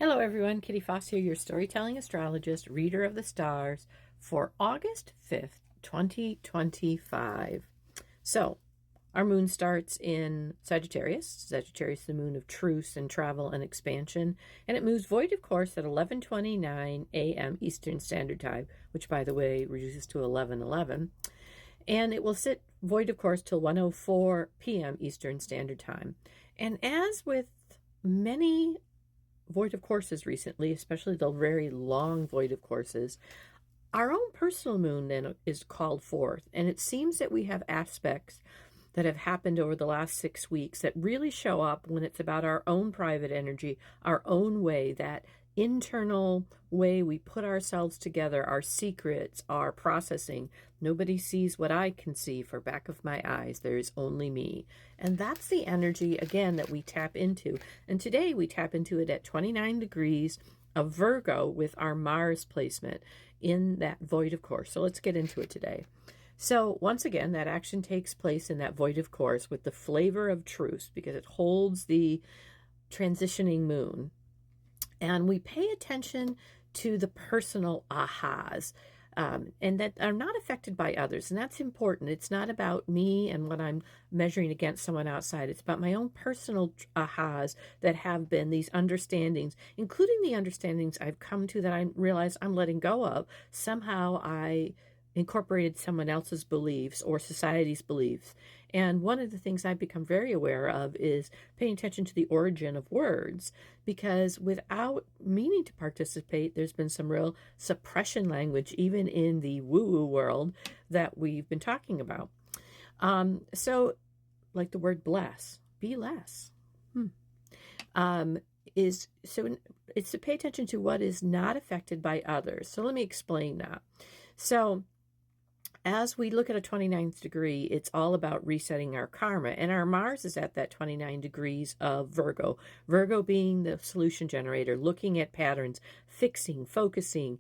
Hello, everyone. Kitty Foss here, your storytelling astrologist, reader of the stars for August 5th, 2025. So, our moon starts in Sagittarius. Sagittarius, the moon of truce and travel and expansion. And it moves void of course at 11:29 a.m. Eastern Standard Time, which, by the way, reduces to 11:11. And it will sit void of course till 1:04 p.m. Eastern Standard Time. And as with many void of courses recently, especially the very long void of courses, our own personal moon then is called forth. And it seems that we have aspects that have happened over the last 6 weeks that really show up when it's about our own private energy, our own way, that internal way we put ourselves together, our secrets, our processing. Nobody sees what I can see, for back of my eyes there is only me. And that's the energy, again, that we tap into. And today we tap into it at 29 degrees of Virgo with our Mars placement in that void of course. So let's get into it today. So once again, that action takes place in that void of course with the flavor of truce, because it holds the transitioning moon. And we pay attention to the personal ahas, and that are not affected by others. And that's important. It's not about me and what I'm measuring against someone outside. It's about my own personal ahas that have been these understandings, including the understandings I've come to that I realize I'm letting go of. Somehow I incorporated someone else's beliefs or society's beliefs. And one of the things I've become very aware of is paying attention to the origin of words, because without meaning to participate, there's been some real suppression language, even in the woo-woo world, that we've been talking about. So, like the word bless, be less. It's to pay attention to what is not affected by others. So let me explain that. So as we look at a 29th degree, it's all about resetting our karma. And our Mars is at that 29 degrees of Virgo. Virgo being the solution generator, looking at patterns, fixing, focusing.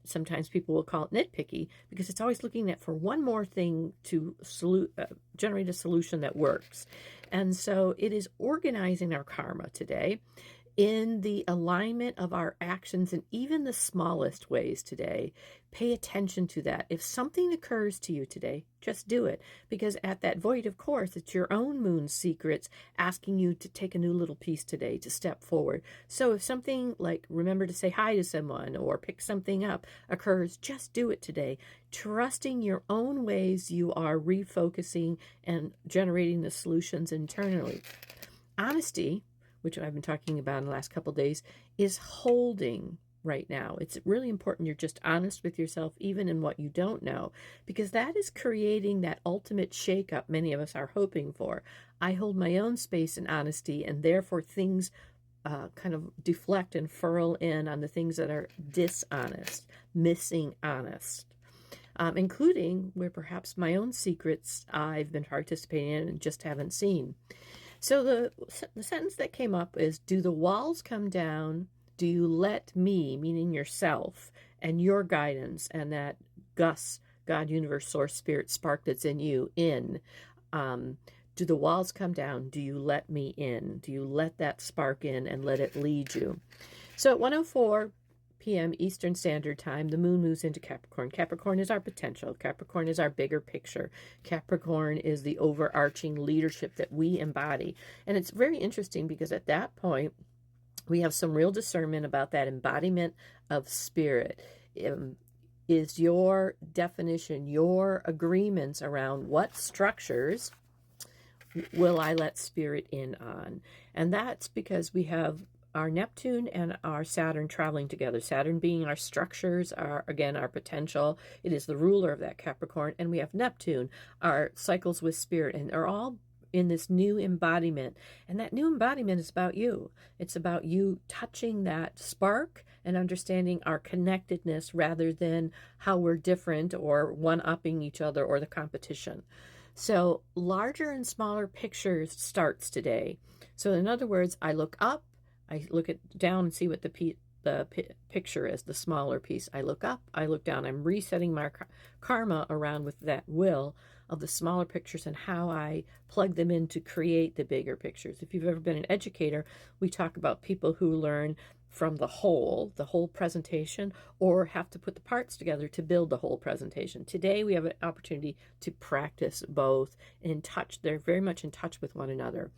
Sometimes people will call it nitpicky, because it's always looking at for one more thing to generate a solution that works. And so it is organizing our karma today in the alignment of our actions in even the smallest ways today. Pay attention to that. If something occurs to you today, just do it, because at that void of course, it's your own moon secrets asking you to take a new little piece today, to step forward. So if something like remember to say hi to someone or pick something up occurs, just do it today, trusting your own ways you are refocusing and generating the solutions internally. Honesty, which I've been talking about in the last couple of days, is holding right now. It's really important you're just honest with yourself, even in what you don't know, because that is creating that ultimate shakeup many of us are hoping for. I hold my own space in honesty, and therefore things kind of deflect and furl in on the things that are dishonest, missing honest. Including where perhaps my own secrets I've been participating in and just haven't seen. So the sentence that came up is, do the walls come down? Do you let me, meaning yourself, and your guidance, and that Gus, God, universe, source, spirit, spark that's in you, in? Do the walls come down? Do you let me in? Do you let that spark in and let it lead you? So at 1:04 p.m. Eastern Standard Time, the moon moves into Capricorn. Capricorn is our potential. Capricorn is our bigger picture. Capricorn is the overarching leadership that we embody. And it's very interesting, because at that point, we have some real discernment about that embodiment of spirit. Is your definition, your agreements around what structures will I let spirit in on? And that's because we have our Neptune and our Saturn traveling together. Saturn being our structures, our potential. It is the ruler of that Capricorn. And we have Neptune, our cycles with spirit. And they're all in this new embodiment. And that new embodiment is about you. It's about you touching that spark and understanding our connectedness, rather than how we're different or one-upping each other or the competition. So larger and smaller pictures starts today. So in other words, I look up, I look down and see what the picture is, the smaller piece. I look up, I look down. I'm resetting my karma around with that will of the smaller pictures and how I plug them in to create the bigger pictures. If you've ever been an educator, we talk about people who learn from the whole presentation, or have to put the parts together to build the whole presentation. Today we have an opportunity to practice both in touch. They're very much in touch with one another.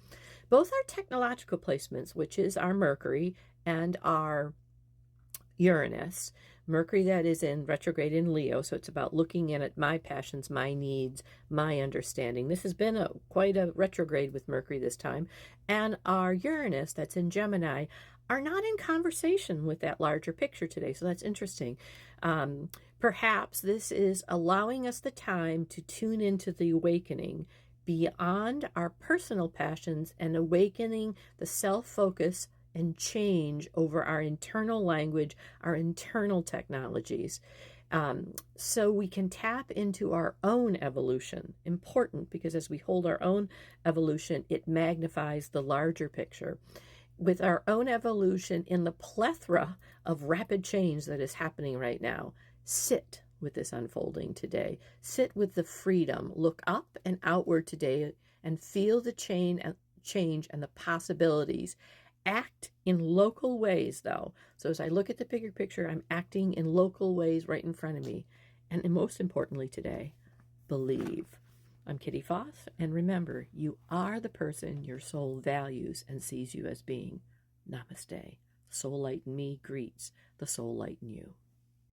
Both our technological placements, which is our Mercury and our Uranus. Mercury that is in retrograde in Leo, so it's about looking in at my passions, my needs, my understanding. This has been quite a retrograde with Mercury this time. And our Uranus that's in Gemini are not in conversation with that larger picture today, so that's interesting. Perhaps this is allowing us the time to tune into the awakening beyond our personal passions and awakening the self-focus and change over our internal language, our internal technologies. So we can tap into our own evolution. Important, because as we hold our own evolution, it magnifies the larger picture. With our own evolution in the plethora of rapid change that is happening right now, sit with this unfolding today. Sit with the freedom. Look up and outward today and feel the change and the possibilities. Act in local ways, though. So as I look at the bigger picture, I'm acting in local ways right in front of me. And most importantly today, believe. I'm Kitty Foss, and remember, you are the person your soul values and sees you as being. Namaste. Soul Light in me greets the soul light in you.